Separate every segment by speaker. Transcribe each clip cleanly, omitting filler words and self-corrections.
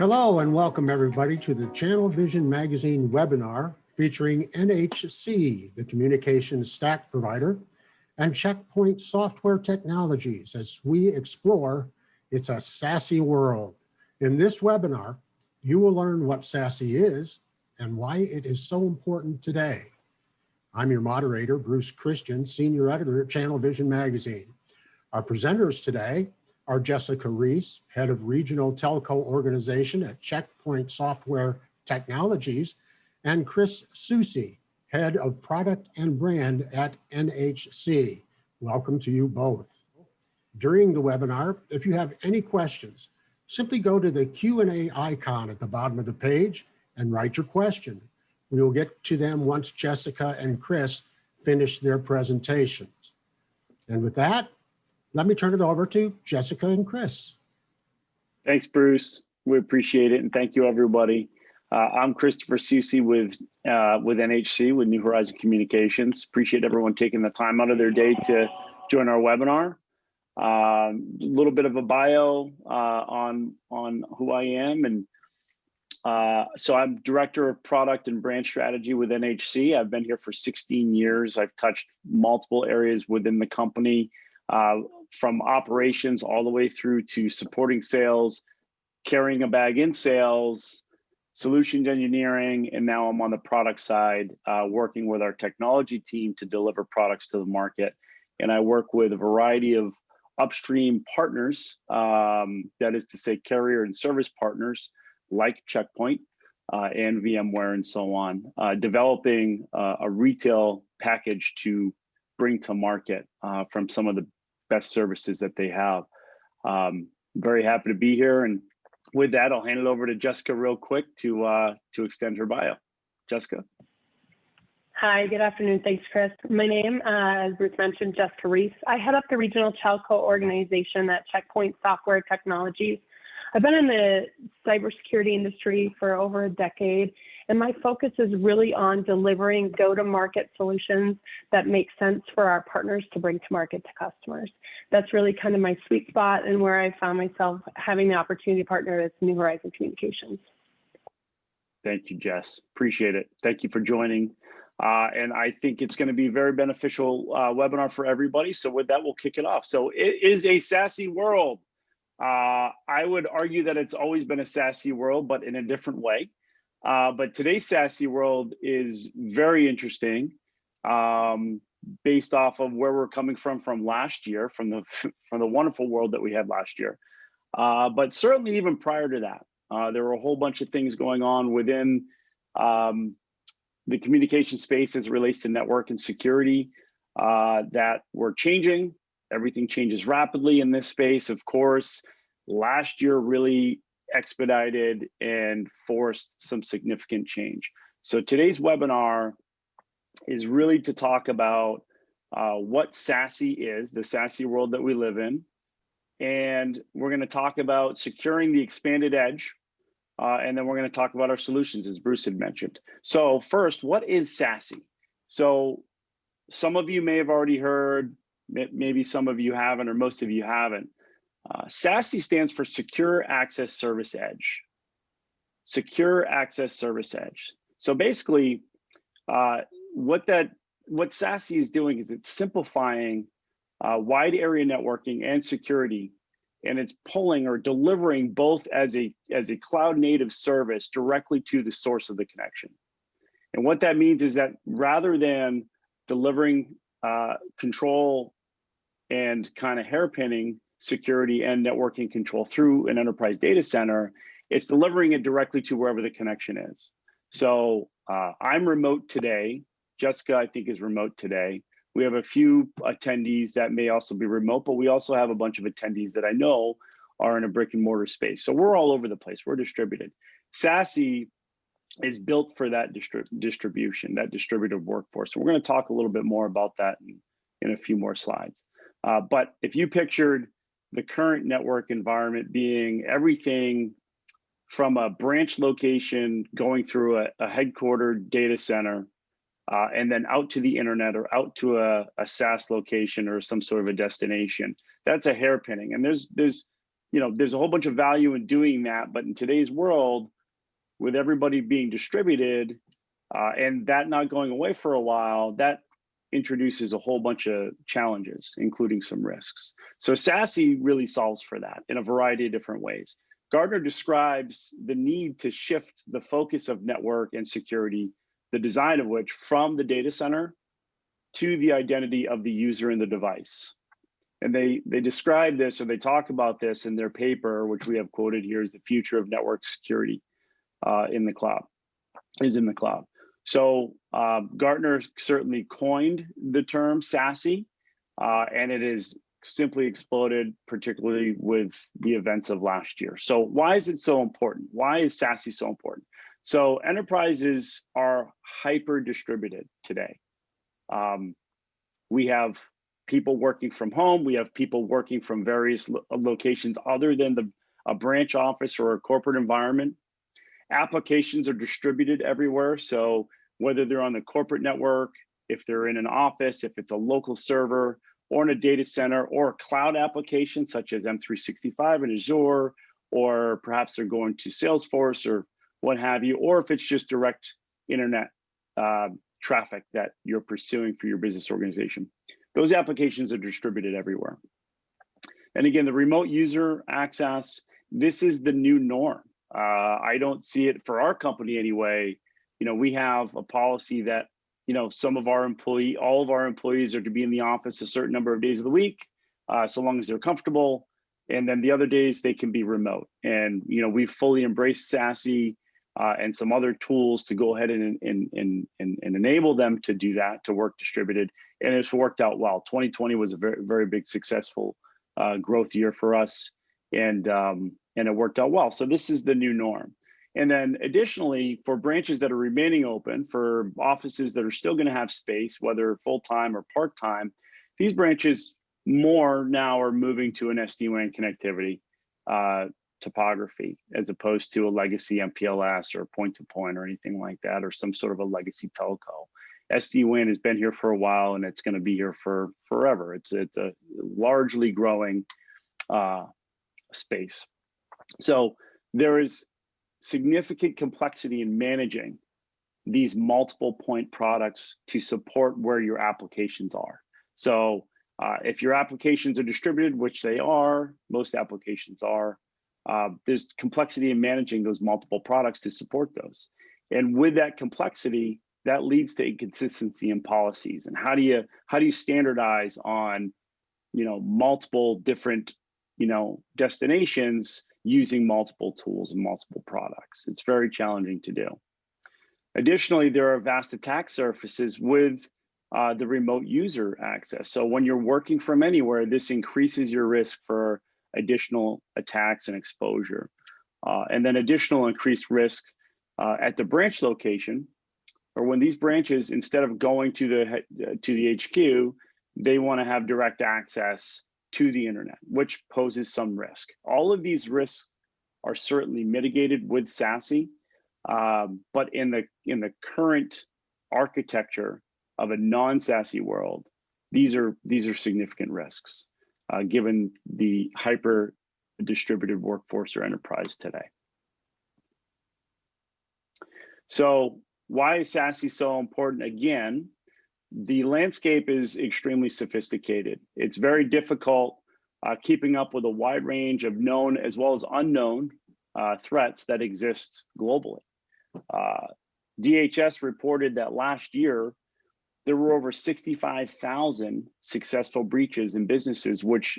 Speaker 1: Hello and welcome everybody to the Channel Vision Magazine webinar featuring NHC, the communications stack provider, and Checkpoint Software Technologies as we explore It's a SASE World. In this webinar, you will learn what SASE is and why it is so important today. I'm your moderator, Bruce Christian, Senior Editor at Channel Vision Magazine. Our presenters today are Jessica Reese, Head of Regional Telco Organization at Checkpoint Software Technologies, and Chris Susi, Head of Product and Brand at NHC. Welcome to you both. During the webinar, if you have any questions, simply go to the Q&A icon at the bottom of the page and write your question. We will get to them once Jessica and Chris finish their presentations. And with that, let me turn it over to Jessica and Chris.
Speaker 2: Thanks, Bruce. We appreciate it, and thank you, everybody. I'm Christopher Susi with NHC, with New Horizon Communications. Appreciate everyone taking the time out of their day to join our webinar. A little bit of a bio on who I am, and so I'm Director of Product and Brand Strategy with NHC. I've been here for 16 years. I've touched multiple areas within the company, from operations all the way through to supporting sales, carrying a bag in sales, solutions engineering, and now I'm on the product side, working with our technology team to deliver products to the market. And I work with a variety of upstream partners, that is to say carrier and service partners like Checkpoint and VMware and so on, developing a retail package to bring to market from some of the best services that they have. Very happy to be here, and with that, I'll hand it over to Jessica real quick to extend her bio. Jessica.
Speaker 3: Hi, good afternoon. Thanks, Chris. My name, as Bruce mentioned, Jessica Reese. I head up the Regional Telco Organization at Checkpoint Software Technologies. I've been in the cybersecurity industry for over a decade, and my focus is really on delivering go-to-market solutions that make sense for our partners to bring to market to customers. That's really kind of my sweet spot and where I found myself having the opportunity to partner with New Horizon Communications.
Speaker 2: Thank you, Jess. Appreciate it. Thank you for joining. And I think it's going to be a very beneficial webinar for everybody. So with that, we'll kick it off. So it is a SASE world. I would argue that it's always been a SASE world, but in a different way. But today's SASE world is very interesting, based off of where we're coming from last year, from the wonderful world that we had last year. But certainly even prior to that, there were a whole bunch of things going on within the communication space as it relates to network and security that were changing. Everything changes rapidly in this space, of course. Last year really expedited and forced some significant change. So today's webinar is really to talk about what SASE is, the SASE world that we live in. And we're going to talk about securing the expanded edge. And then we're going to talk about our solutions, as Bruce had mentioned. So first, what is SASE? So some of you may have already heard, maybe some of you haven't, or most of you haven't. SASE stands for Secure Access Service Edge. Secure Access Service Edge. So basically, what SASE is doing is it's simplifying wide area networking and security, and it's pulling or delivering both as a cloud native service directly to the source of the connection. And what that means is that rather than delivering control and kind of hairpinning security and networking control through an enterprise data center, it's delivering it directly to wherever the connection is. So I'm remote today. Jessica, I think, is remote today. We have a few attendees that may also be remote, but we also have a bunch of attendees that I know are in a brick and mortar space. So we're all over the place. We're distributed. SASE is built for that distribution, that distributed workforce. So we're going to talk a little bit more about that in a few more slides. But if you pictured the current network environment being everything from a branch location going through a headquartered data center, and then out to the internet or out to a SaaS location or some sort of a destination, that's a hairpinning. And there's there's a whole bunch of value in doing that, but in today's world, with everybody being distributed and that not going away for a while, that introduces a whole bunch of challenges, including some risks. So SASE really solves for that in a variety of different ways. Gartner describes the need to shift the focus of network and security, the design of which, from the data center to the identity of the user and the device. And they describe this, or they talk about this in their paper, which we have quoted here, as the future of network security in the cloud. So Gartner certainly coined the term SASE, and it has simply exploded, particularly with the events of last year. So why is it so important? Why is SASE so important? So enterprises are hyper distributed today. We have people working from home. We have people working from various locations other than a branch office or a corporate environment. Applications are distributed everywhere. So whether they're on the corporate network, if they're in an office, if it's a local server, or in a data center, or a cloud application such as M365 and Azure, or perhaps they're going to Salesforce or what have you, or if it's just direct internet traffic that you're pursuing for your business organization. Those applications are distributed everywhere. And again, the remote user access, this is the new norm. I don't see it for our company anyway. We have a policy that, all of our employees are to be in the office a certain number of days of the week, so long as they're comfortable. And then the other days they can be remote. And, we've fully embraced SASE and some other tools to go ahead and enable them to do that, to work distributed. And it's worked out well. 2020 was a very, very big successful growth year for us. And it worked out well. So this is the new norm. And then additionally, for branches that are remaining open, for offices that are still going to have space, whether full-time or part-time, these branches more now are moving to an SD-WAN connectivity topography, as opposed to a legacy MPLS or point-to-point or anything like that, or some sort of a legacy telco. SD-WAN has been here for a while, and it's going to be here for forever. It's a largely growing space. So there is significant complexity in managing these multiple point products to support where your applications are. So if your applications are distributed, which they are, most applications are, there's complexity in managing those multiple products to support those. And with that complexity, that leads to inconsistency in policies. And how do you standardize on, multiple different, destinations using multiple tools and multiple products? It's very challenging to do. Additionally, there are vast attack surfaces with the remote user access. So when you're working from anywhere, this increases your risk for additional attacks and exposure. And then additional increased risk at the branch location, or when these branches, instead of going to the HQ, they want to have direct access to the internet, which poses some risk. All of these risks are certainly mitigated with SASE, but in the current architecture of a non-SASE world, these are significant risks, given the hyper distributed workforce or enterprise today. So why is SASE so important? Again, the landscape is extremely sophisticated. It's very difficult keeping up with a wide range of known as well as unknown threats that exist globally. DHS reported that last year, there were over 65,000 successful breaches in businesses, which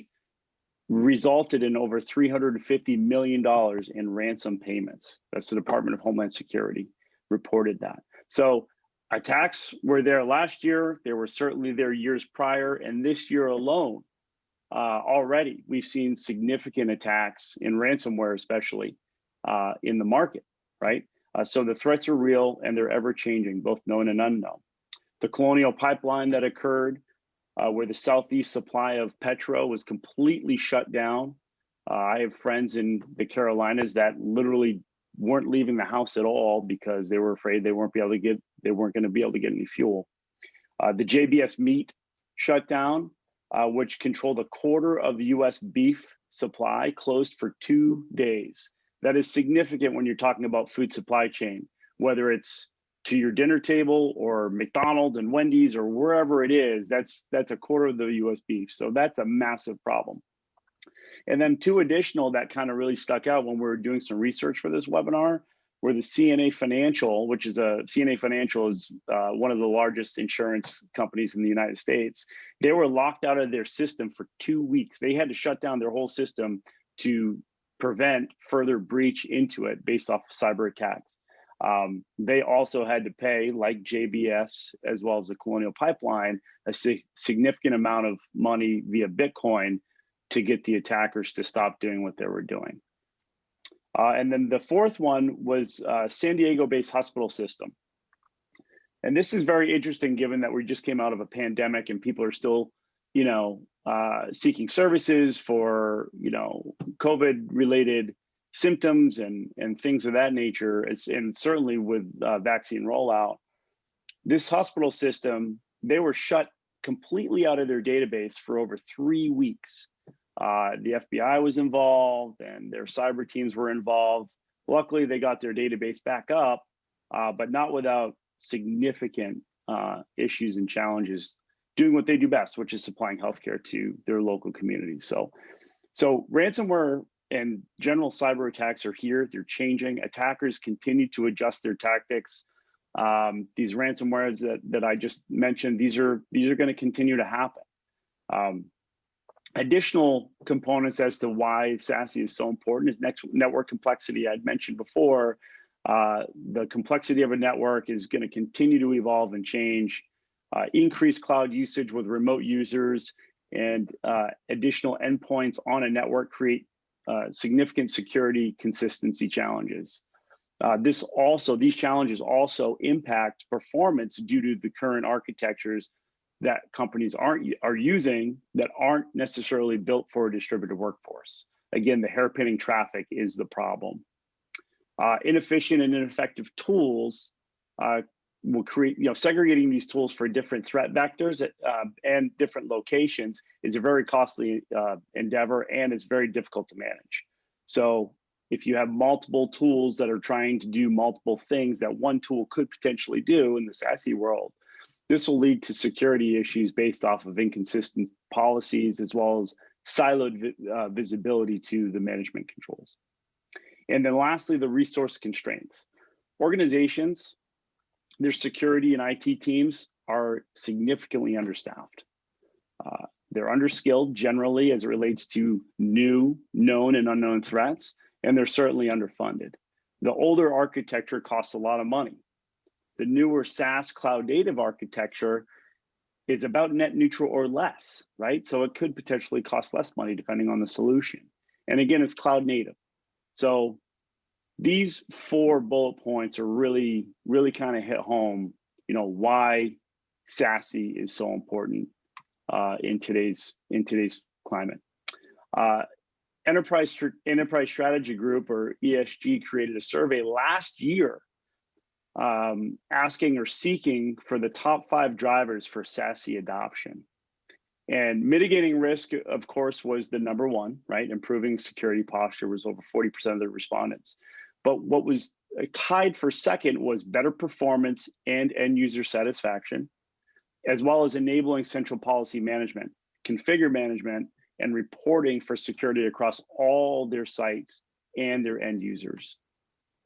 Speaker 2: resulted in over $350 million in ransom payments. That's the Department of Homeland Security reported that. So attacks were there last year. They were certainly there years prior. And this year alone, already, we've seen significant attacks in ransomware, especially in the market, right? So the threats are real and they're ever changing, both known and unknown. The Colonial Pipeline that occurred, where the southeast supply of petro was completely shut down. I have friends in the Carolinas that literally weren't leaving the house at all because they were afraid they weren't going to be able to get any fuel. The JBS meat shut down, which controlled a quarter of the U.S. beef supply closed for 2 days. That is significant when you're talking about food supply chain, whether it's to your dinner table or McDonald's and Wendy's or wherever it is. That's a quarter of the US beef. So that's a massive problem. And then two additional that kind of really stuck out when we were doing some research for this webinar were the CNA Financial, which is CNA Financial is one of the largest insurance companies in the United States. They were locked out of their system for 2 weeks. They had to shut down their whole system to prevent further breach into it based off of cyber attacks. They also had to pay, like JBS, as well as the Colonial Pipeline, a significant amount of money via Bitcoin to get the attackers to stop doing what they were doing. And then the fourth one was San Diego-based hospital system. And this is very interesting given that we just came out of a pandemic and people are still, seeking services for, COVID-related symptoms and things of that nature, and certainly with vaccine rollout. This hospital system, they were shut completely out of their database for over 3 weeks. The FBI was involved and their cyber teams were involved. Luckily, they got their database back up, but not without significant issues and challenges doing what they do best, which is supplying healthcare to their local communities. So ransomware and general cyber attacks are here. They're changing. Attackers continue to adjust their tactics. These ransomwares that I just mentioned, these are going to continue to happen. Additional components as to why SASE is so important is network complexity. I'd mentioned before, the complexity of a network is going to continue to evolve and change. Increased cloud usage with remote users and additional endpoints on a network create significant security consistency challenges. These challenges also impact performance due to the current architectures that companies are using that aren't necessarily built for a distributed workforce. Again, the hairpinning traffic is the problem. Inefficient and ineffective tools will create, segregating these tools for different threat vectors and different locations is a very costly endeavor, and it's very difficult to manage. So if you have multiple tools that are trying to do multiple things that one tool could potentially do in the SASE world, this will lead to security issues based off of inconsistent policies as well as siloed visibility to the management controls. And then lastly, the resource constraints. Organizations, their security and IT teams are significantly understaffed. They're underskilled generally as it relates to new, known, and unknown threats, and they're certainly underfunded. The older architecture costs a lot of money. The newer SaaS cloud native architecture is about net neutral or less, right? So it could potentially cost less money depending on the solution. And again, it's cloud native. So these 4 bullet points are really, really kind of hit home, why SASE is so important in today's climate. Enterprise Strategy Group, or ESG, created a survey last year asking or seeking for the top 5 drivers for SASE adoption. And mitigating risk, of course, was the number one, right? Improving security posture was over 40% of the respondents. But what was tied for second was better performance and end user satisfaction, as well as enabling central policy management, configure management, and reporting for security across all their sites and their end users.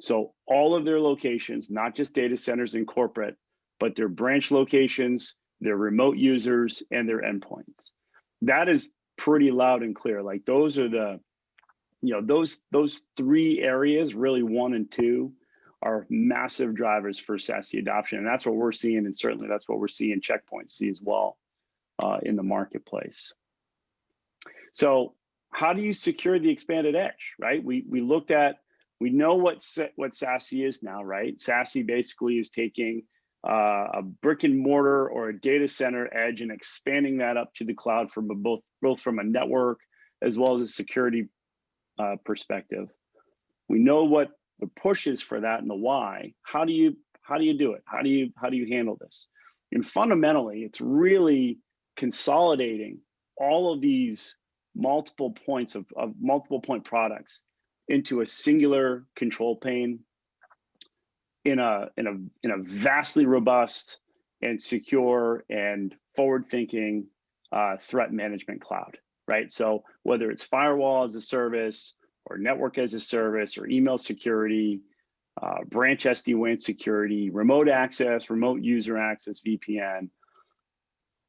Speaker 2: So all of their locations, not just data centers and corporate, but their branch locations, their remote users, and their endpoints. That is pretty loud and clear. Like those are the, those 3 areas, really 1 and 2, are massive drivers for SASE adoption. And that's what we're seeing. And certainly that's what we're seeing Check Point see as well in the marketplace. So how do you secure the expanded edge, right? We know what SASE is now, right? SASE basically is taking a brick and mortar or a data center edge and expanding that up to the cloud from both from a network as well as a security perspective. We know what the push is for that and the why. How do you do it? How do you handle this? And fundamentally, it's really consolidating all of these multiple points of multiple point products into a singular control plane in a vastly robust and secure and forward-thinking threat management cloud, right? So whether it's firewall as a service or network as a service or email security, branch SD-WAN security, remote access, remote user access, VPN,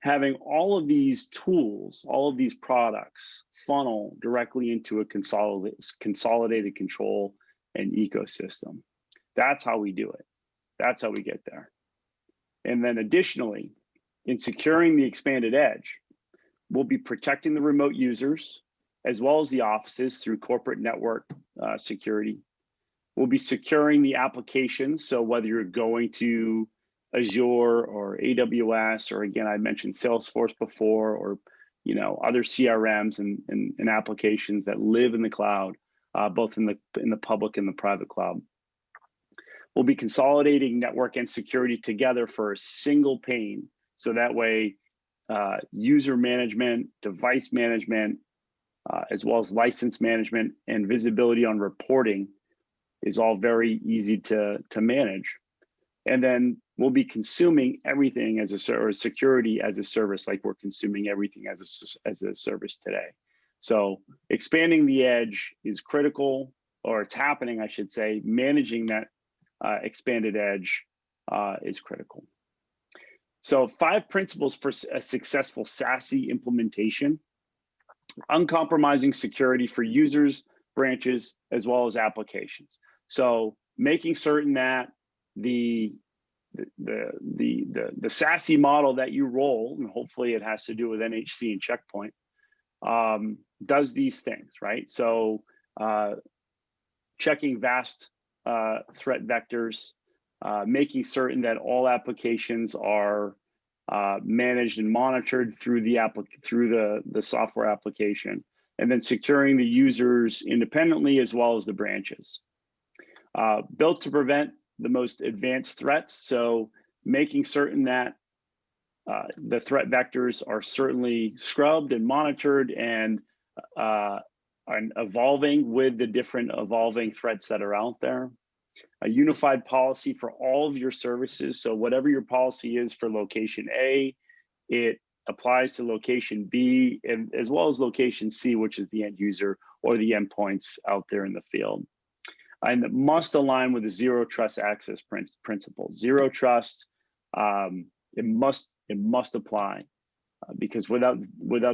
Speaker 2: having all of these tools, all of these products funnel directly into a consolidated control and ecosystem. That's how we do it. That's how we get there. And then additionally, in securing the expanded edge, we'll be protecting the remote users as well as the offices through corporate network security. We'll be securing the applications. So whether you're going to Azure or AWS, or again, I mentioned Salesforce before, or other CRMs and applications that live in the cloud, both in the public and the private cloud. We'll be consolidating network and security together for a single pane. So that way, user management, device management, as well as license management and visibility on reporting is all very easy to manage. And then we'll be consuming everything as a security as a service, like we're consuming everything as a service today. So expanding the edge is critical, or it's happening, I should say. Managing that expanded edge is critical. So 5 principles for a successful SASE implementation: uncompromising security for users, branches, as well as applications. So making certain that the SASE model that you roll, and hopefully it has to do with NHC and Checkpoint, does these things, right? So checking vast threat vectors, making certain that all applications are managed and monitored through the software application, and then securing the users independently as well as the branches. Built to prevent the most advanced threats, so making certain that the threat vectors are certainly scrubbed and monitored and evolving with the different evolving threats that are out there. A unified policy for all of your services. So whatever your policy is for location A, it applies to location B, and as well as location C, which is the end user or the endpoints out there in the field. And it must align with the zero trust access principle. Zero trust, it must apply because without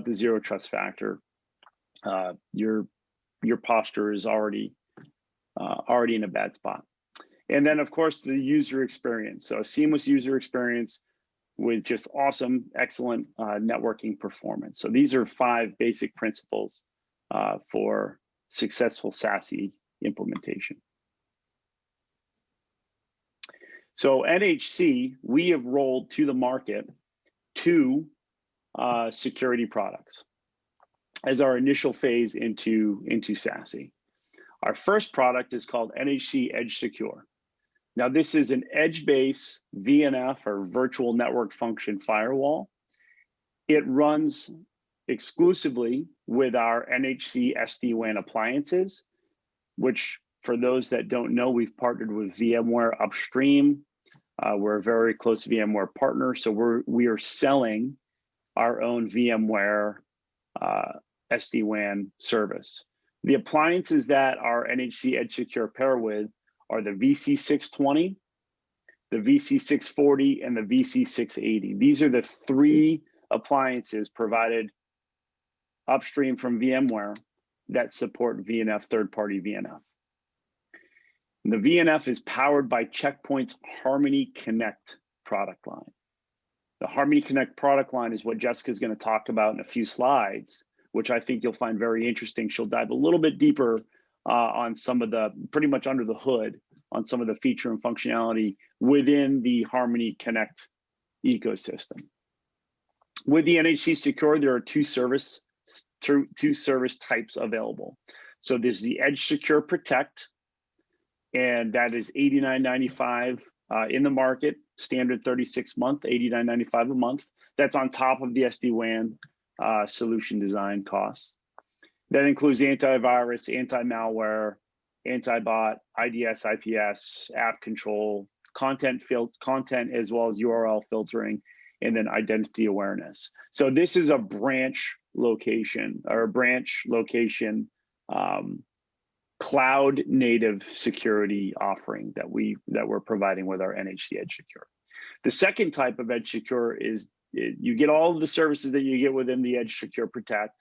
Speaker 2: the zero trust factor, your posture is already in a bad spot. And then, of course, the user experience. So a seamless user experience with just awesome, excellent networking performance. So these are 5 basic principles for successful SASE implementation. So NHC, we have rolled to the market 2 security products as our initial phase into SASE. Our first product is called NHC Edge Secure. Now, this is an edge-based VNF, or virtual network function firewall. It runs exclusively with our NHC SD-WAN appliances, which, for those that don't know, we've partnered with VMware upstream. We're a very close VMware partner, so we are selling our own VMware SD-WAN service. The appliances that our NHC Edge Secure pair with are the VC620, the VC640, and the VC680. These are the 3 appliances provided upstream from VMware that support VNF, third-party VNF. And the VNF is powered by Checkpoint's Harmony Connect product line. The Harmony Connect product line is what Jessica's going to talk about in a few slides, which I think you'll find very interesting. She'll dive a little bit deeper on some of the, pretty much under the hood, on some of the feature and functionality within the Harmony Connect ecosystem. With the NHC Secure, there are two service types available. So there's the Edge Secure Protect, and that is $89.95 in the market, standard 36-month, $89.95 a month. That's on top of the SD-WAN solution design costs. That includes antivirus, anti-malware, anti-bot, IDS, IPS, app control, content as well as URL filtering, and then identity awareness. So this is a branch location cloud native security offering that we're providing with our NHC Edge Secure. The second type of Edge Secure is you get all of the services that you get within the Edge Secure Protect,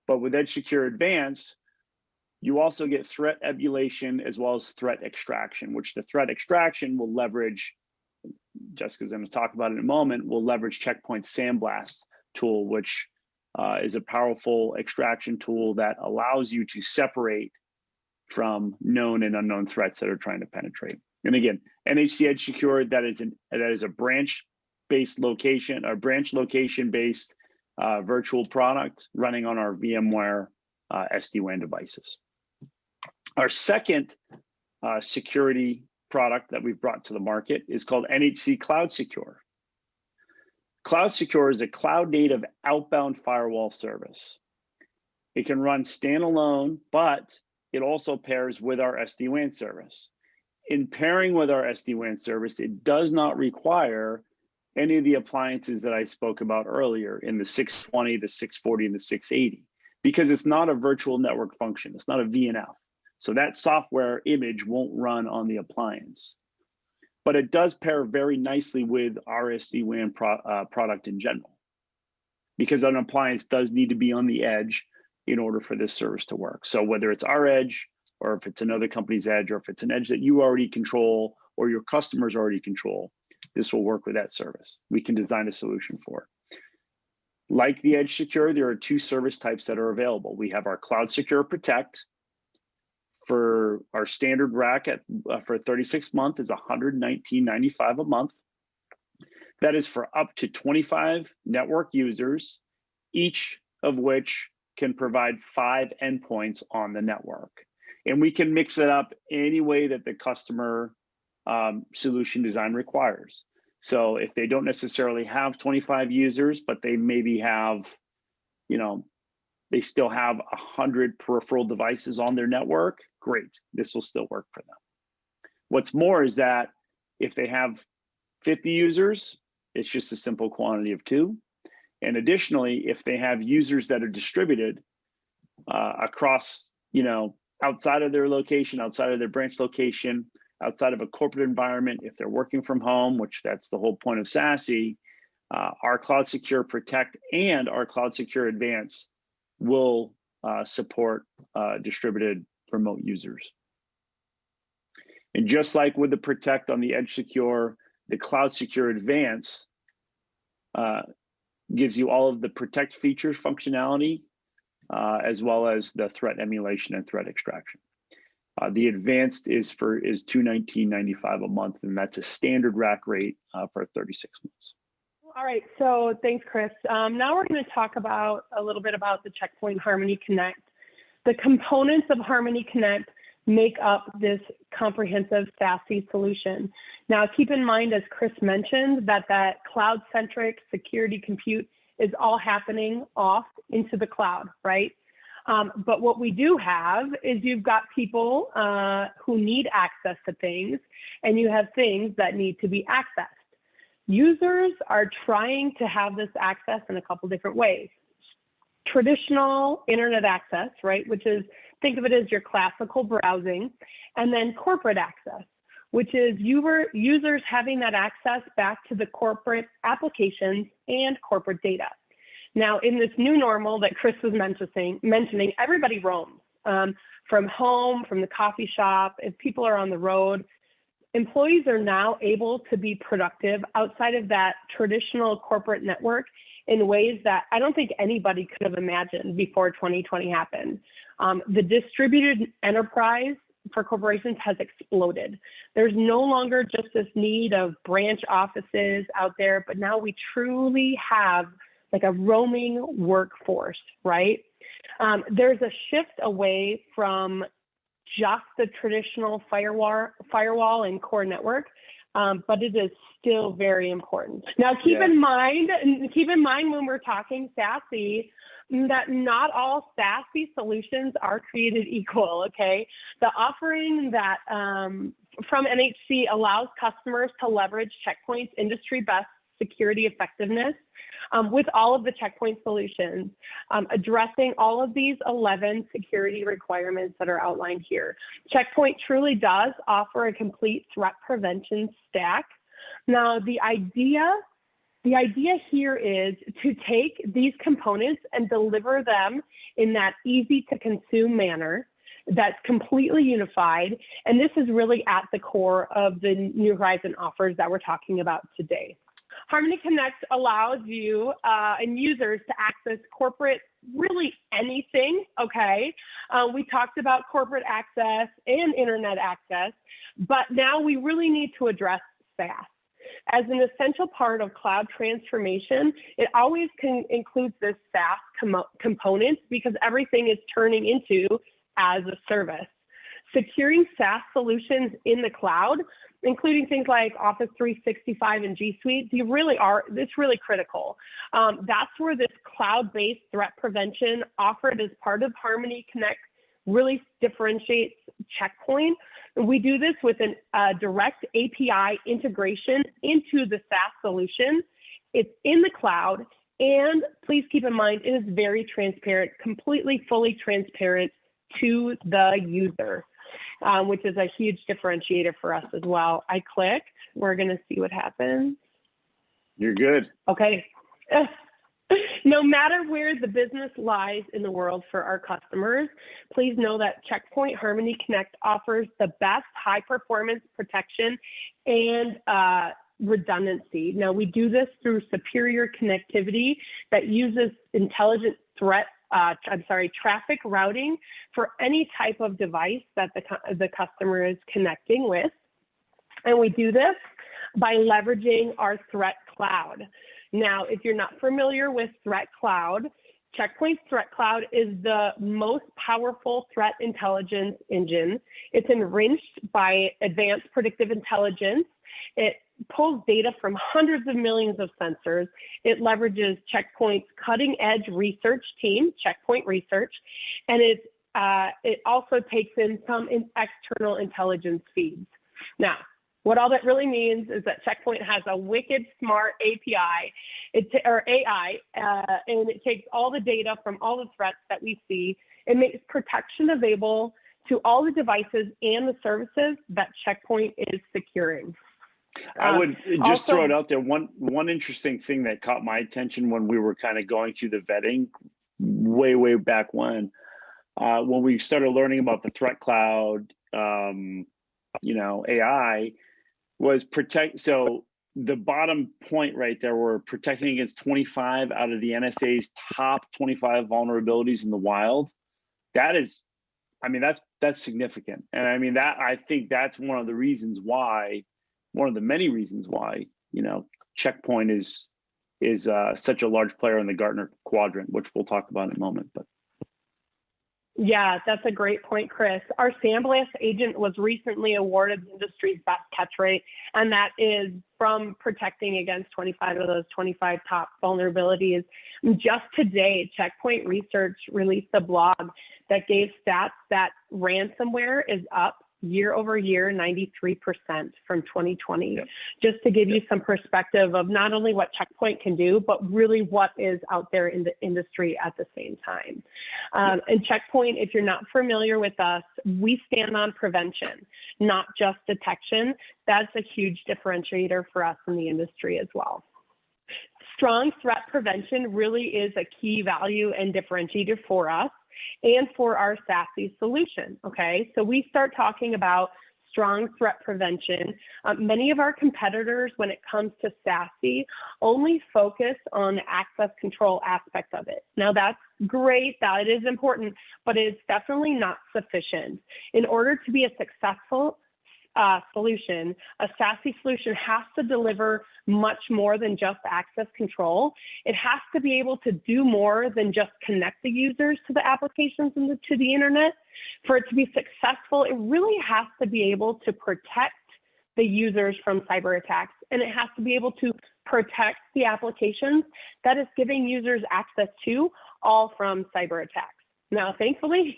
Speaker 2: but with Edge Secure Advanced, you also get threat emulation as well as threat extraction, which the threat extraction will leverage, Jessica's going to talk about in a moment, will leverage Checkpoint's Sandblast tool, which is a powerful extraction tool that allows you to separate from known and unknown threats that are trying to penetrate. And again, NHC Edge Secure, that is a branch-based location, a branch location-based virtual product running on our VMware SD-WAN devices. Our second security product that we've brought to the market is called NHC Cloud Secure. Cloud Secure is a cloud-native outbound firewall service. It can run standalone, but it also pairs with our SD-WAN service. In pairing with our SD-WAN service, it does not require any of the appliances that I spoke about earlier in the 620, the 640, and the 680, because it's not a virtual network function. It's not a VNF. So that software image won't run on the appliance. But it does pair very nicely with our SD-WAN product in general, because an appliance does need to be on the edge in order for this service to work. So whether it's our edge, or if it's another company's edge, or if it's an edge that you already control or your customers already control, this will work with that service. We can design a solution for it. Like the Edge Secure, there are two service types that are available. We have our Cloud Secure Protect. For our standard rack for 36 months is $119.95 a month. That is for up to 25 network users, each of which can provide 5 endpoints on the network. And we can mix it up any way that the customer solution design requires. So if they don't necessarily have 25 users, but they maybe have, they still have 100 peripheral devices on their network, great, this will still work for them. What's more is that if they have 50 users, it's just a simple quantity of 2. And additionally, if they have users that are distributed across, outside of their location, outside of their branch location, outside of a corporate environment, if they're working from home, which that's the whole point of SASE, our Cloud Secure Protect and our Cloud Secure Advanced will support distributed remote users. And just like with the Protect on the Edge Secure, the Cloud Secure Advanced gives you all of the Protect features functionality, as well as the threat emulation and threat extraction. The Advanced is $219.95 a month, and that's a standard rack rate for 36 months.
Speaker 3: All right, so thanks, Chris. Now we're going to talk a little bit about the Checkpoint Harmony Connect. The components of Harmony Connect make up this comprehensive SASE solution. Now, keep in mind, as Chris mentioned, that cloud-centric security compute is all happening off into the cloud, right? But what we do have is you've got people who need access to things, and you have things that need to be accessed. Users are trying to have this access in a couple different ways. Traditional internet access, right, which is, think of it as your classical browsing, and then corporate access, which is users having that access back to the corporate applications and corporate data. Now, in this new normal that Chris was mentioning, everybody roams from home, from the coffee shop. If people are on the road, employees are now able to be productive outside of that traditional corporate network in ways that I don't think anybody could have imagined before 2020 happened. The distributed enterprise for corporations has exploded. There's no longer just this need of branch offices out there, but now we truly have like a roaming workforce, right? There's a shift away from just the traditional firewall and core network, but it is still very important. Now, keep in mind when we're talking SASE, that not all SASE solutions are created equal, okay? The offering that from NHC allows customers to leverage Checkpoint's industry best security effectiveness with all of the Checkpoint solutions, addressing all of these 11 security requirements that are outlined here. Checkpoint truly does offer a complete threat prevention stack. Now, the idea here is to take these components and deliver them in that easy to consume manner that's completely unified. And this is really at the core of the New Horizon offers that we're talking about today. Harmony Connect allows you and users to access corporate, really anything, okay? We talked about corporate access and internet access, but now we really need to address SaaS. As an essential part of cloud transformation, it always includes this SaaS component because everything is turning into as a service. Securing SaaS solutions in the cloud, including things like Office 365 and G Suite, it's really critical. That's where this cloud-based threat prevention offered as part of Harmony Connect really differentiates Checkpoint. We do this with a direct API integration into the SaaS solution. It's in the cloud, and please keep in mind, it is very transparent, completely, fully transparent to the user, which is a huge differentiator for us as well. I clicked. We're going to see what happens.
Speaker 2: You're good.
Speaker 3: Okay. No matter where the business lies in the world for our customers, please know that Checkpoint Harmony Connect offers the best high performance protection and redundancy. Now, we do this through superior connectivity that uses intelligent traffic routing for any type of device that the customer is connecting with. And we do this by leveraging our threat cloud. Now, if you're not familiar with Threat Cloud, Checkpoint's Threat Cloud is the most powerful threat intelligence engine. It's enriched by advanced predictive intelligence. It pulls data from hundreds of millions of sensors. It leverages Checkpoint's cutting-edge research team, Checkpoint Research, and it also takes in some external intelligence feeds. Now, what all that really means is that Checkpoint has a wicked smart API, AI, and it takes all the data from all the threats that we see. It makes protection available to all the devices and the services that Checkpoint is securing.
Speaker 2: I would just throw it out there. One interesting thing that caught my attention when we were kind of going through the vetting way back when we started learning about the Threat Cloud, AI was protect. So the bottom point right there, we're protecting against 25 out of the NSA's top 25 vulnerabilities in the wild. That is, that's significant. And I think that's one of the many reasons why, Checkpoint is such a large player in the Gartner quadrant, which we'll talk about in a moment. But
Speaker 3: yeah, that's a great point, Chris. Our Sandblast agent was recently awarded the industry's best catch rate, and that is from protecting against 25 of those 25 top vulnerabilities. Just today, Checkpoint Research released a blog that gave stats that ransomware is up year over year, 93% from 2020. Yep. Just to give you some perspective of not only what Checkpoint can do, but really what is out there in the industry at the same time. And Checkpoint, if you're not familiar with us, we stand on prevention, not just detection. That's a huge differentiator for us in the industry as well. Strong threat prevention really is a key value and differentiator for us and for our SASE solution, okay? So we start talking about strong threat prevention. Many of our competitors, when it comes to SASE, only focus on the access control aspect of it. Now that's great, that is important, but it's definitely not sufficient. In order to be a successful solution, a SASE solution has to deliver much more than just access control. It has to be able to do more than just connect the users to the applications and to the internet. For it to be successful, it really has to be able to protect the users from cyber attacks, and it has to be able to protect the applications that it's giving users access to, all from cyber attacks. Now, thankfully,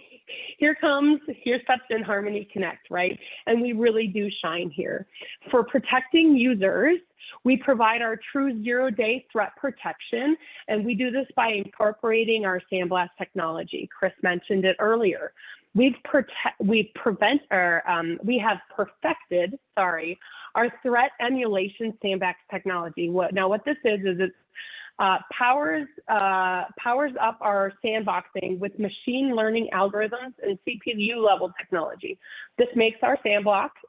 Speaker 3: here's steps in Harmony Connect, right? And we really do shine here. For protecting users, we provide our true zero-day threat protection, and we do this by incorporating our sandblast technology. Chris mentioned it earlier. We have perfected, our threat emulation sandbox technology. What this is it powers up our sandboxing with machine learning algorithms and CPU level technology. This makes our sandbox,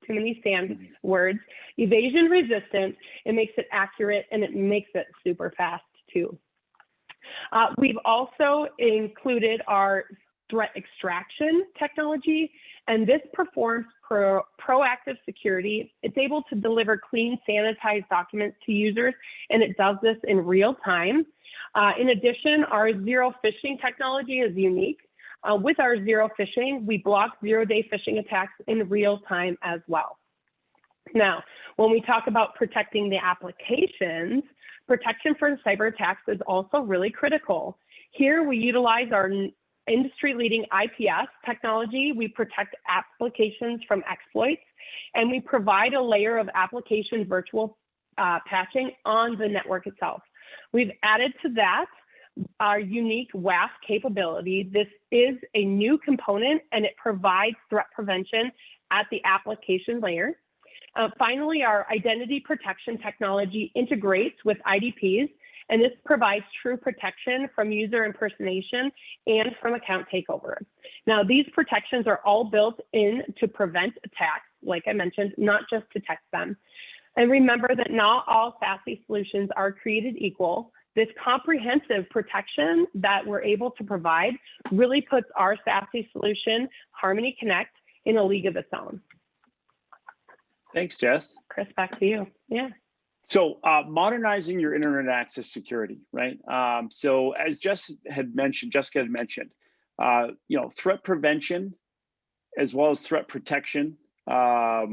Speaker 3: too many sand words, evasion resistant. It makes it accurate, and it makes it super fast too. We've also included our threat extraction technology, and this performs proactive security. It's able to deliver clean, sanitized documents to users, and it does this in real time. In addition, our zero phishing technology is unique. With our zero phishing, we block zero-day phishing attacks in real time as well. Now, when we talk about protecting the applications, protection for cyber attacks is also really critical. Here, we utilize our industry-leading IPS technology. We protect applications from exploits, and we provide a layer of application virtual patching on the network itself. We've added to that our unique WAF capability. This is a new component, and it provides threat prevention at the application layer. Finally, our identity protection technology integrates with IDPs, and this provides true protection from user impersonation and from account takeover. Now, these protections are all built in to prevent attacks, like I mentioned, not just detect them. And remember that not all SASE solutions are created equal. This comprehensive protection that we're able to provide really puts our SASE solution, Harmony Connect, in a league of its own.
Speaker 2: Thanks, Jess.
Speaker 3: Chris, back to you. Yeah.
Speaker 2: So modernizing your internet access security, right? So as Jessica had mentioned, threat prevention as well as threat protection, are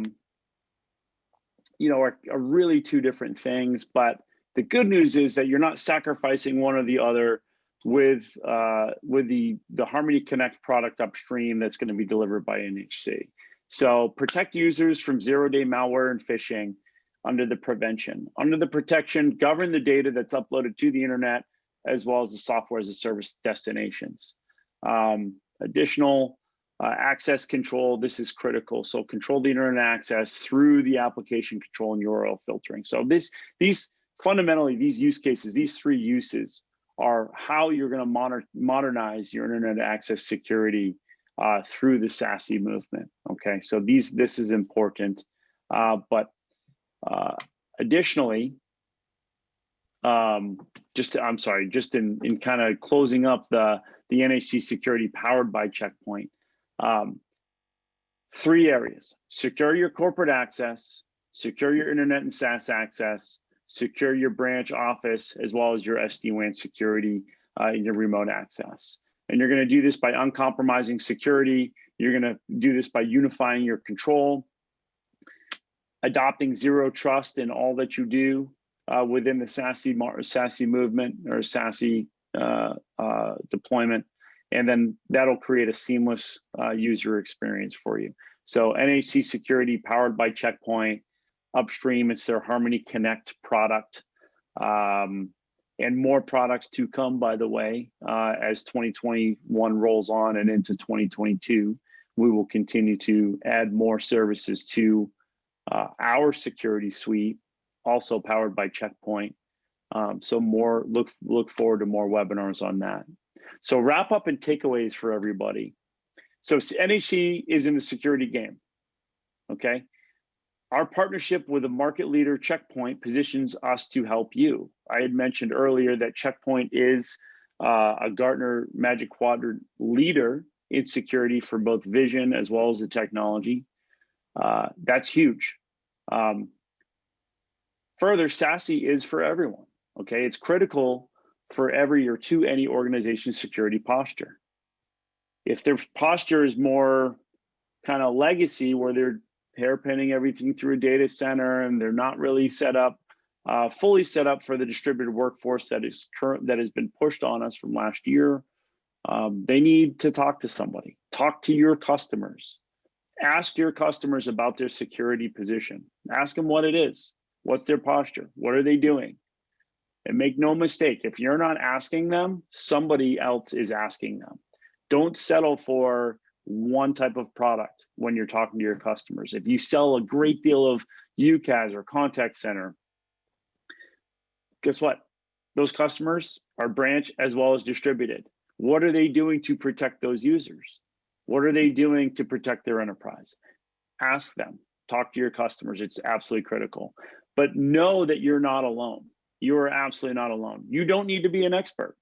Speaker 2: really two different things. But the good news is that you're not sacrificing one or the other with the Harmony Connect product upstream that's going to be delivered by NHC. So protect users from zero-day malware and phishing under the prevention. Under the protection, govern the data that's uploaded to the internet, as well as the software as a service destinations. Additional access control, this is critical. So control the internet access through the application control and URL filtering. So fundamentally, these use cases, these three uses are how you're going to modernize your internet access security through the SASE movement. Okay, so this is important, but additionally, just in kind of closing up the NHC security powered by Checkpoint, three areas: secure your corporate access, secure your internet and SaaS access, secure your branch office, as well as your SD-WAN security in your remote access. And you're going to do this by uncompromising security. You're going to do this by unifying your control, adopting zero trust in all that you do within the SASE movement or SASE deployment. And then that'll create a seamless user experience for you. So NHC security powered by Checkpoint. Upstream, it's their Harmony Connect product. And more products to come, by the way, as 2021 rolls on and into 2022. We will continue to add more services to our security suite, also powered by Checkpoint. So look forward to more webinars on that. So wrap up and takeaways for everybody. So NHC is in the security game, okay? Our partnership with a market leader, Checkpoint, positions us to help you. I had mentioned earlier that Checkpoint is a Gartner Magic Quadrant leader in security for both vision as well as the technology. That's huge. Further, SASE is for everyone, okay? It's critical for every or to any organization's security posture. If their posture is more kind of legacy, where they're hairpinning everything through a data center and they're not really set up fully set up for the distributed workforce that has been pushed on us from last year. They need to talk to somebody. Talk to your customers. Ask your customers about their security position. Ask them what it is. What's their posture? What are they doing? And make no mistake, if you're not asking them, somebody else is asking them. Don't settle for one type of product when you're talking to your customers. If you sell a great deal of UCaaS or contact center, guess what? Those customers are branch as well as distributed. What are they doing to protect those users? What are they doing to protect their enterprise? Ask them, talk to your customers. It's absolutely critical. But know that you're not alone. You are absolutely not alone. You don't need to be an expert.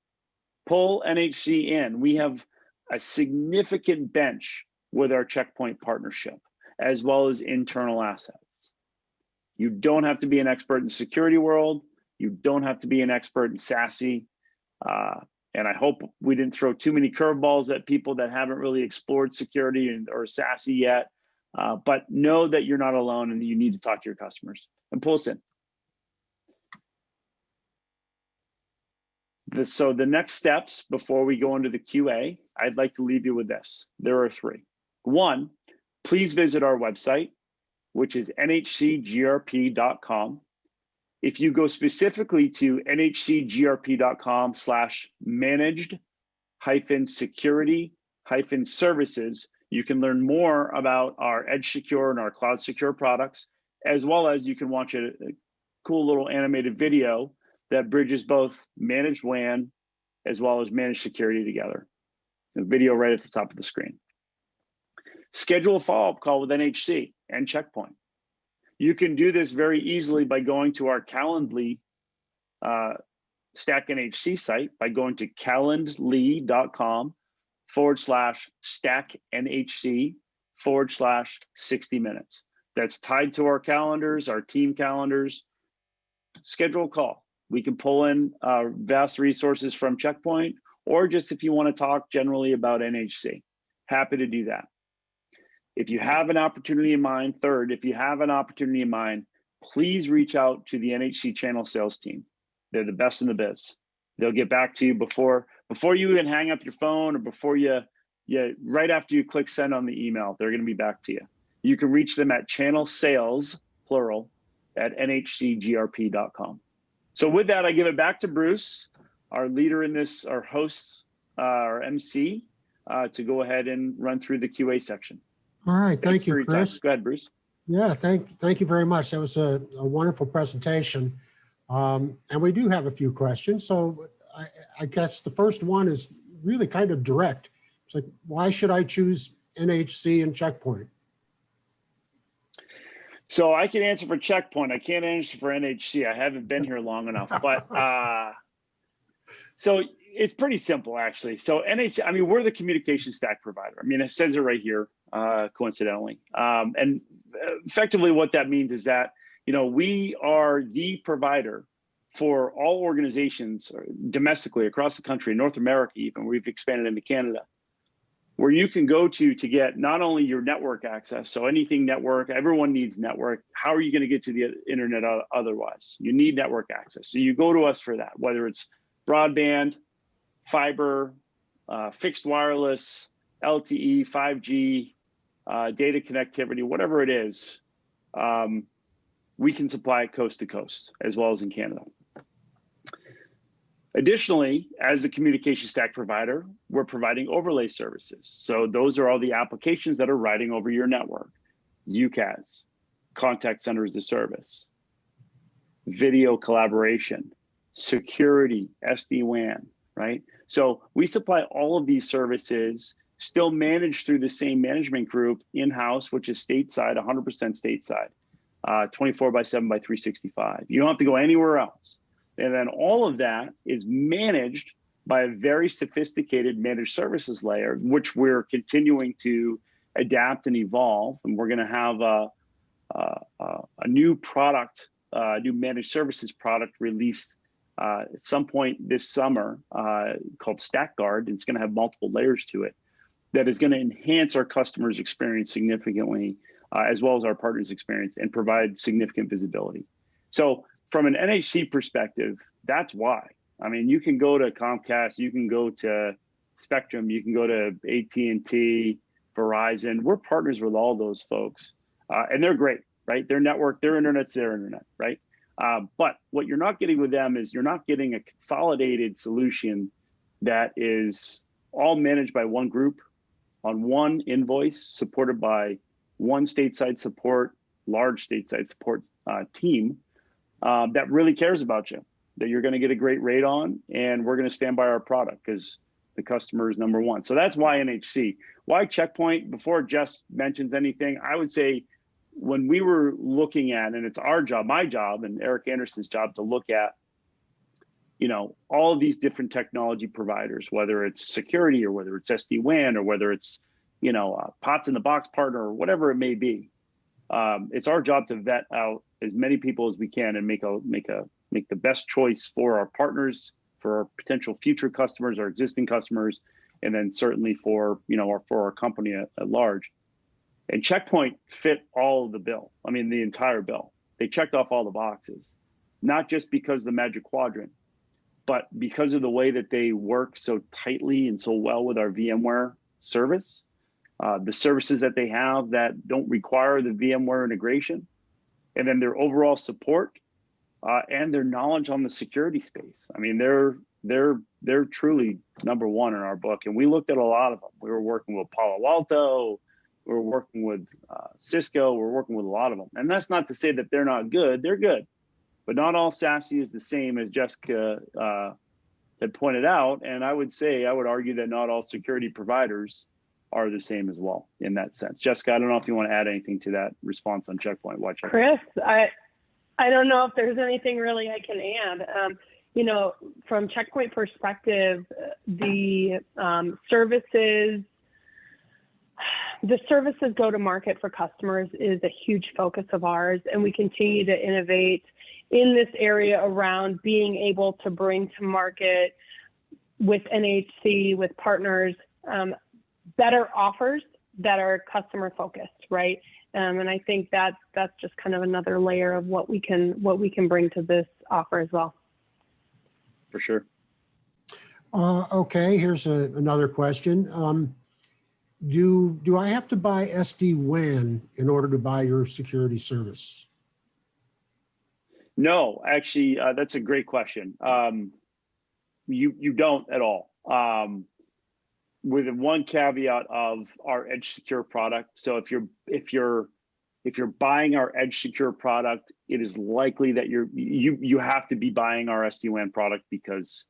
Speaker 2: Pull NHC in. We have a significant bench with our Checkpoint partnership, as well as internal assets. You don't have to be an expert in the security world. You don't have to be an expert in SASE. And I hope we didn't throw too many curveballs at people that haven't really explored security or SASE yet. But know that you're not alone and you need to talk to your customers. And pull us in. So the next steps before we go into the QA, I'd like to leave you with this. There are three. One, please visit our website, which is nhcgrp.com. If you go specifically to nhcgrp.com/managed-security-services, you can learn more about our Edge Secure and our Cloud Secure products, as well as you can watch a cool little animated video that bridges both managed WAN as well as managed security together. The video right at the top of the screen. Schedule a follow-up call with NHC and Checkpoint. You can do this very easily by going to our Calendly Stack NHC site by going to calendly.com/stacknhc/60 minutes. That's tied to our calendars, our team calendars. Schedule a call. We can pull in vast resources from Checkpoint, or just if you want to talk generally about NHC. Happy to do that. If you have an opportunity in mind, if you have an opportunity in mind, please reach out to the NHC channel sales team. They're the best in the biz. They'll get back to you before you even hang up your phone, or before right after you click send on the email. They're going to be back to you. You can reach them at channel sales, plural, at nhcgrp.com. So with that, I give it back to Bruce, our leader in this, our host, our MC, to go ahead and run through the QA section.
Speaker 1: All right, thank you, Chris.
Speaker 2: Go ahead, Bruce.
Speaker 1: Yeah, thank you very much. That was a wonderful presentation. And we do have a few questions. So I guess the first one is really kind of direct. It's like, why should I choose NHC and Checkpoint?
Speaker 2: So I can answer for Checkpoint. I can't answer for NHC. I haven't been here long enough. But so it's pretty simple, actually. So NHC, I mean, we're the communication stack provider. I mean, it says it right here, coincidentally. And effectively what that means is that, we are the provider for all organizations domestically across the country, North America even, we've expanded into Canada, where you can go to get not only your network access, so anything network, everyone needs network. How are you going to get to the internet otherwise? You need network access. So you go to us for that, whether it's broadband, fiber, fixed wireless, LTE, 5G, data connectivity, whatever it is, we can supply it coast to coast, as well as in Canada. Additionally, as a communication stack provider, we're providing overlay services. So those are all the applications that are riding over your network. UCaaS, contact center as a service, video collaboration, security, SD-WAN, right? So we supply all of these services, still managed through the same management group in-house, which is stateside, 100% stateside, 24/7/365. You don't have to go anywhere else. And then all of that is managed by a very sophisticated managed services layer, which we're continuing to adapt and evolve. And we're going to have a new product, new managed services product released at some point this summer called StackGuard. It's going to have multiple layers to it that is going to enhance our customers' experience significantly, as well as our partners' experience, and provide significant visibility. So from an NHC perspective, that's why. I mean, you can go to Comcast, you can go to Spectrum, you can go to AT&T, Verizon. We're partners with all those folks, and they're great, right? Their network, their internet's their internet, right? But what you're not getting with them is you're not getting a consolidated solution that is all managed by one group on one invoice, supported by one stateside support, large stateside support team that really cares about you, that you're going to get a great rate on, and we're going to stand by our product because the customer is number one. So that's why NHC. Why Checkpoint? Before Jess mentions anything, I would say when we were looking at, and it's our job, my job, and Eric Anderson's job to look at, you know, all of these different technology providers, whether it's security or whether it's SD-WAN or whether it's, you know, POTS in the box partner or whatever it may be. It's our job to vet out as many people as we can and make the best choice for our partners, for our potential future customers, our existing customers, and then certainly for, you know, for our company at large. And Checkpoint fit all of the bill. I mean, the entire bill. They checked off all the boxes, not just because of the Magic Quadrant, but because of the way that they work so tightly and so well with our VMware service, the services that they have that don't require the VMware integration, and then their overall support and their knowledge on the security space. I mean, they're truly number one in our book. And we looked at a lot of them. We were working with Palo Alto, we were working with Cisco, we're working with a lot of them. And that's not to say that they're not good. They're good. But not all SASE is the same, as Jessica had pointed out. And I would argue that not all security providers are the same as well in that sense. Jessica, I don't know if you want to add anything to that response on Checkpoint. Why Checkpoint?
Speaker 3: Chris, I don't know if there's anything really I can add. You know, from Checkpoint perspective, the services go to market for customers is a huge focus of ours, and we continue to innovate in this area around being able to bring to market with NHC, with partners, better offers that are customer focused, right? And I think that's just kind of another layer of what we can bring to this offer as well.
Speaker 2: For sure.
Speaker 1: Okay, here's another question. Do I have to buy SD-WAN in order to buy your security service?
Speaker 2: No, actually, that's a great question. You don't at all. With one caveat of our Edge Secure product. So if you're buying our Edge Secure product, it is likely that you have to be buying our SD-WAN product because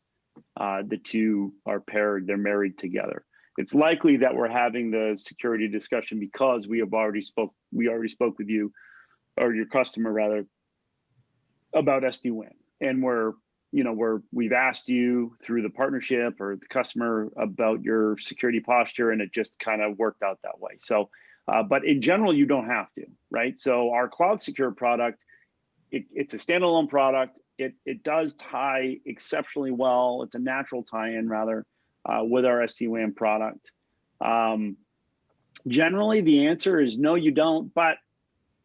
Speaker 2: the two are paired, they're married together. It's likely that we're having the security discussion because we already spoke with you, or your customer rather, about SD-WAN, and we've asked you through the partnership or the customer about your security posture, and it just kind of worked out that way. So, but in general, you don't have to, right? So our Cloud Secure product, it's a standalone product. It does tie exceptionally well. It's a natural tie-in rather with our SD-WAN product. Generally, the answer is no, you don't, but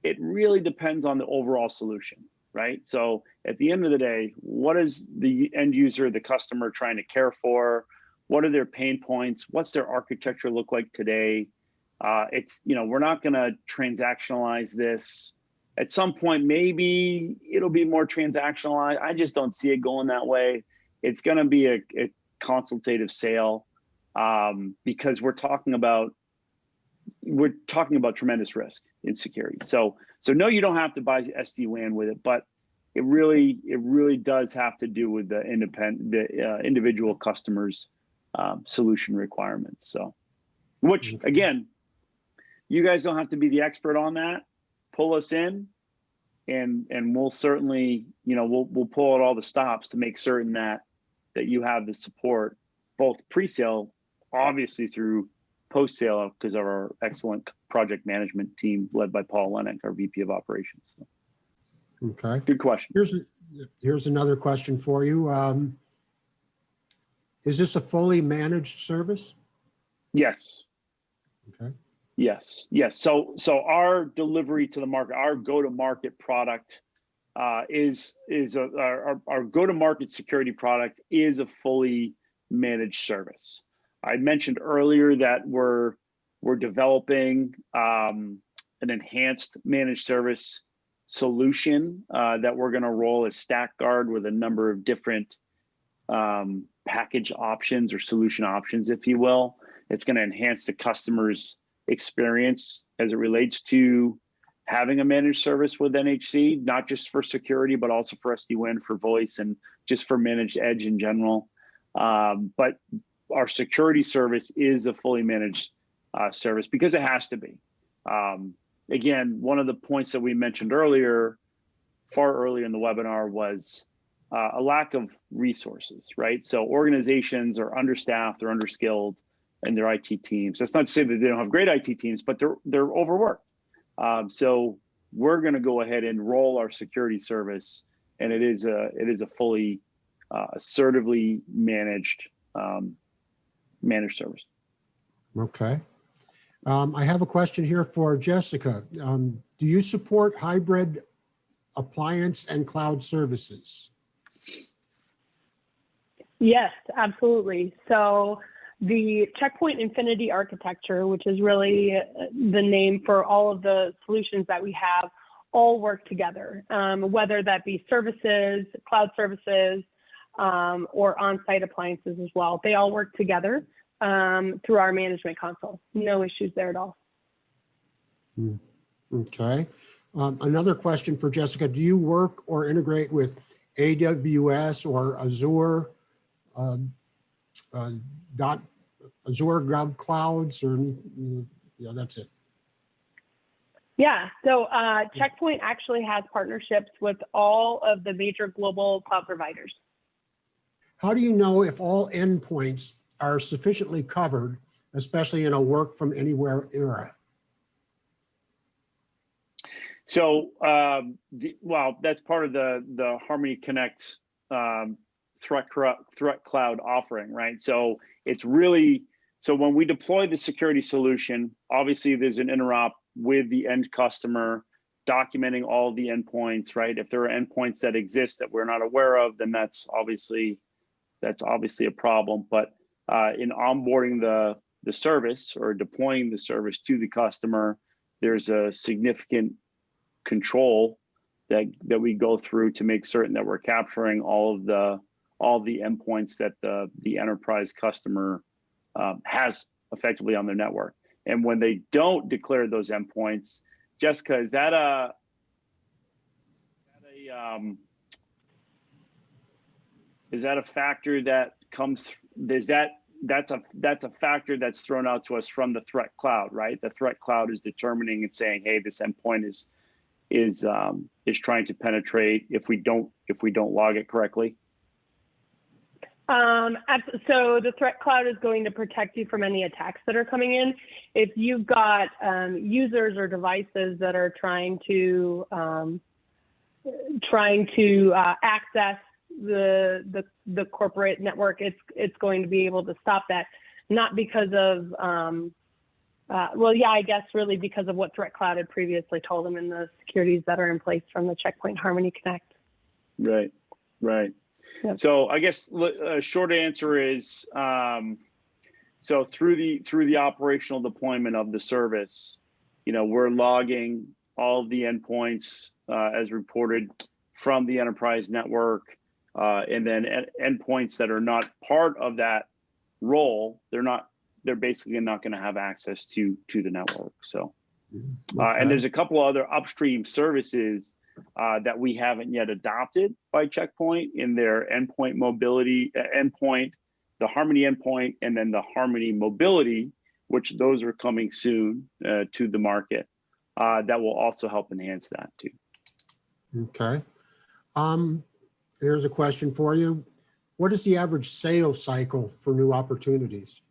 Speaker 2: it really depends on the overall solution, right? So at the end of the day, what is the end user, the customer trying to care for? What are their pain points? What's their architecture look like today? We're not going to transactionalize this. At some point, maybe it'll be more transactionalized. I just don't see it going that way. It's going to be a consultative sale because we're talking about tremendous risk in security. So no, you don't have to buy SD-WAN with it, but it really does have to do with the individual customers' solution requirements. So, which again, you guys don't have to be the expert on that. Pull us in, and we'll certainly, we'll pull out all the stops to make certain that you have the support, both pre-sale, obviously through post-sale, because of our excellent project management team led by Paul Lennox, our VP of Operations. So,
Speaker 1: okay.
Speaker 2: Good question.
Speaker 1: Here's another question for you. Is this a fully managed service?
Speaker 2: Yes.
Speaker 1: Okay.
Speaker 2: Yes. So our delivery to the market, our go-to-market product our go-to-market security product is a fully managed service. I mentioned earlier that we're developing an enhanced managed service solution that we're going to roll as StackGuard with a number of different package options or solution options, if you will. It's going to enhance the customer's experience as it relates to having a managed service with NHC, not just for security, but also for SD-WAN, for voice, and just for managed edge in general. But our security service is a fully managed service because it has to be. Again, one of the points that we mentioned earlier, far earlier in the webinar, was a lack of resources, right? So organizations are understaffed, they're underskilled in their IT teams. That's not to say that they don't have great IT teams, but they're overworked. So we're going to go ahead and roll our security service, and it is a fully assertively managed service.
Speaker 1: Okay. I have a question here for Jessica. Do you support hybrid appliance and cloud services?
Speaker 3: Yes, absolutely. So the Checkpoint Infinity architecture, which is really the name for all of the solutions that we have, all work together, whether that be services, cloud services, or on-site appliances as well. They all work together through our management console. No issues there at all.
Speaker 1: Okay. Another question for Jessica. Do you work or integrate with AWS or Azure, Azure Gov Clouds, or yeah, that's it?
Speaker 3: Yeah, so Checkpoint actually has partnerships with all of the major global cloud providers.
Speaker 1: How do you know if all endpoints are sufficiently covered, especially in a work from anywhere era?
Speaker 2: So, well, that's part of the Harmony Connect threat cloud offering, right? So it's really, so when we deploy the security solution, obviously there's an interop with the end customer, documenting all the endpoints, right? If there are endpoints that exist that we're not aware of, then that's obviously a problem. But in onboarding the service or deploying the service to the customer, there's a significant control that we go through to make certain that we're capturing all of the endpoints that the enterprise customer has effectively on their network. And when they don't declare those endpoints, Jessica, is that a factor that comes? That's a factor that's thrown out to us from the threat cloud, right? The threat cloud is determining and saying, hey, this endpoint is trying to penetrate if we don't log it correctly.
Speaker 3: So the threat cloud is going to protect you from any attacks that are coming in. If you've got users or devices that are trying to access the corporate network, it's going to be able to stop that, not because of well, yeah, I guess really because of what Threat Cloud had previously told them in the securities that are in place from the Checkpoint Harmony Connect.
Speaker 2: Right, right. Yep. So I guess a short answer is, so through the operational deployment of the service, we're logging all of the endpoints as reported from the enterprise network, and then endpoints that are not part of that role, they're basically not going to have access to the network. So, okay. And there's a couple other upstream services that we haven't yet adopted by Checkpoint in their endpoint mobility endpoint, the Harmony endpoint, and then the Harmony mobility, which those are coming soon to the market. That will also help enhance that too.
Speaker 1: Okay. Here's a question for you. What is the average sales cycle for new opportunities?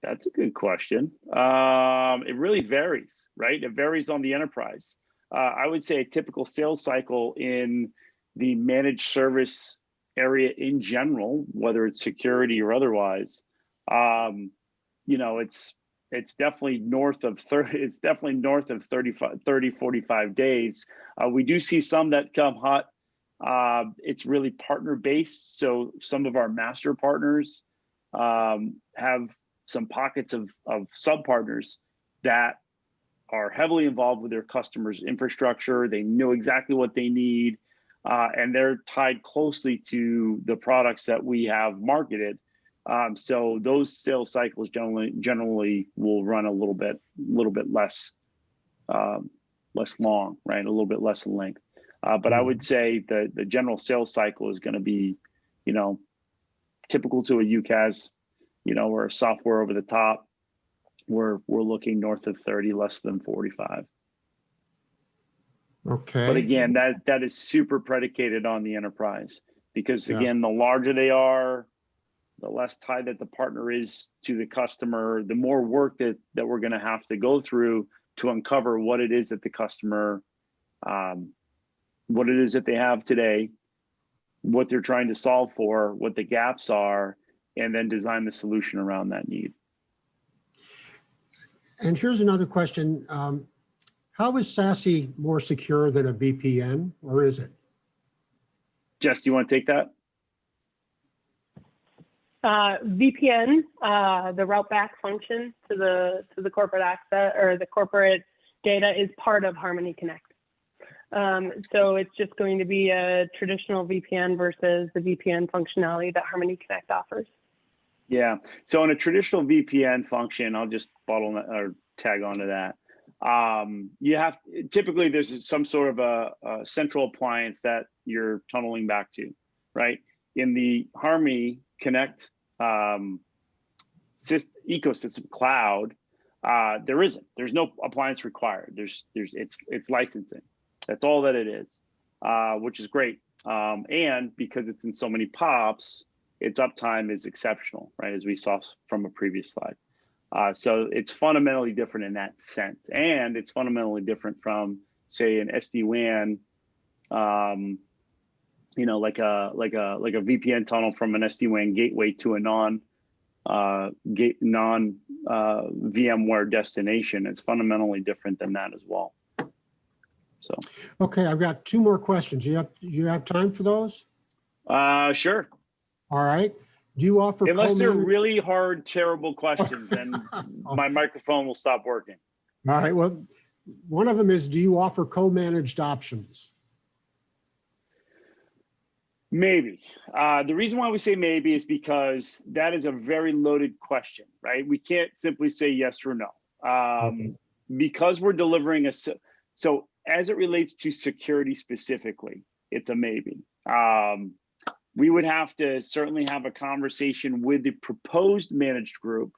Speaker 2: That's a good question. It really varies, right? It varies on the enterprise. I would say a typical sales cycle in the managed service area in general, whether it's security or otherwise, it's it's definitely north of 30. It's definitely north of 45 days. We do see some that come hot. It's really partner based. So some of our master partners have some pockets of sub partners that are heavily involved with their customers' infrastructure. They know exactly what they need, and they're tied closely to the products that we have marketed. So those sales cycles generally will run a little bit less long, right? A little bit less in length. But I would say the general sales cycle is going to be, typical to a UCaaS, or a software over the top. We're looking north of 30, less than 45.
Speaker 1: Okay.
Speaker 2: But again, that is super predicated on the enterprise, because again, the larger they are, the less tied that the partner is to the customer, the more work that we're going to have to go through to uncover what it is that the customer, what it is that they have today, what they're trying to solve for, what the gaps are, and then design the solution around that need.
Speaker 1: And here's another question. How is SASE more secure than a VPN, or is it?
Speaker 2: Jess, do you want to take that?
Speaker 3: VPN, the route back function to the corporate access or the corporate data is part of Harmony Connect. So it's just going to be a traditional VPN versus the VPN functionality that Harmony Connect offers.
Speaker 2: Yeah. So in a traditional VPN function, I'll just tag onto that. Typically there's some sort of a central appliance that you're tunneling back to, right? In the Harmony Connect ecosystem cloud, there's no appliance required. It's licensing. That's all that it is, which is great. And because it's in so many POPs, its uptime is exceptional, right? As we saw from a previous slide. So it's fundamentally different in that sense. And it's fundamentally different from, say, an SD-WAN, like a VPN tunnel from an SD-WAN gateway to a VMware destination. It's fundamentally different than that as well. So.
Speaker 1: Okay, I've got two more questions. You have time for those?
Speaker 2: Sure.
Speaker 1: All right. Do you offer
Speaker 2: unless they're really hard, terrible questions, then my microphone will stop working.
Speaker 1: All right. Well, one of them is, do you offer co-managed options?
Speaker 2: Maybe. The reason why we say maybe is because that is a very loaded question, right? We can't simply say yes or no. Because we're delivering so as it relates to security specifically, it's a maybe. We would have to certainly have a conversation with the proposed managed group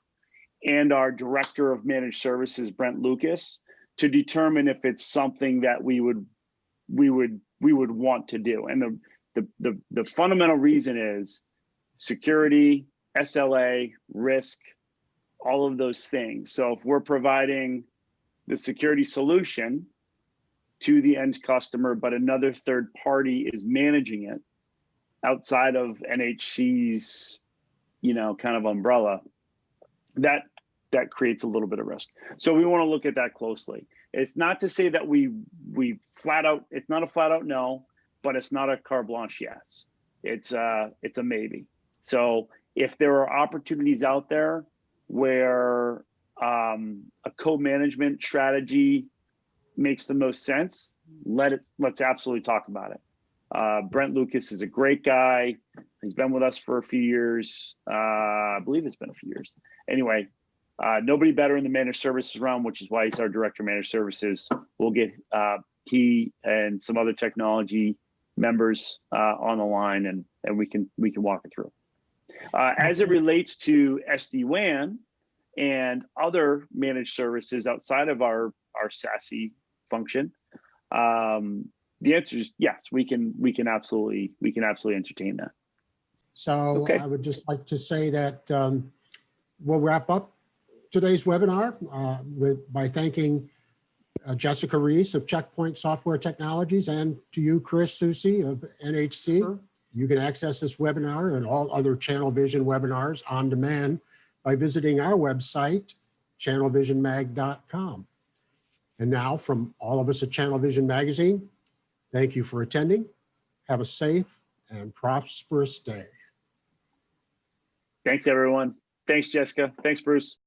Speaker 2: and our director of managed services, Brent Lucas, to determine if it's something that we would want to do. And the fundamental reason is security, SLA, risk, all of those things. So if we're providing the security solution to the end customer, but another third party is managing it outside of NHC's, kind of umbrella, that creates a little bit of risk. So we want to look at that closely. It's not to say that we flat out, it's not a flat out no, but it's not a carte blanche yes. It's a maybe. So if there are opportunities out there where a co-management strategy makes the most sense, let's absolutely talk about it. Brent Lucas is a great guy. He's been with us for a few years. I believe it's been a few years. Anyway, nobody better in the managed services realm, which is why he's our director of managed services. We'll get he and some other technology members on the line, and we can walk it through. As it relates to SD-WAN and other managed services outside of our SASE function, the answer is yes. We can absolutely entertain that.
Speaker 1: So okay. I would just like to say that we'll wrap up today's webinar by thanking Jessica Reese of Checkpoint Software Technologies, and to you, Chris Susi of NHC. Sure. You can access this webinar and all other Channel Vision webinars on demand by visiting our website, channelvisionmag.com. And now from all of us at Channel Vision Magazine, thank you for attending. Have a safe and prosperous day.
Speaker 2: Thanks, everyone. Thanks, Jessica. Thanks, Bruce.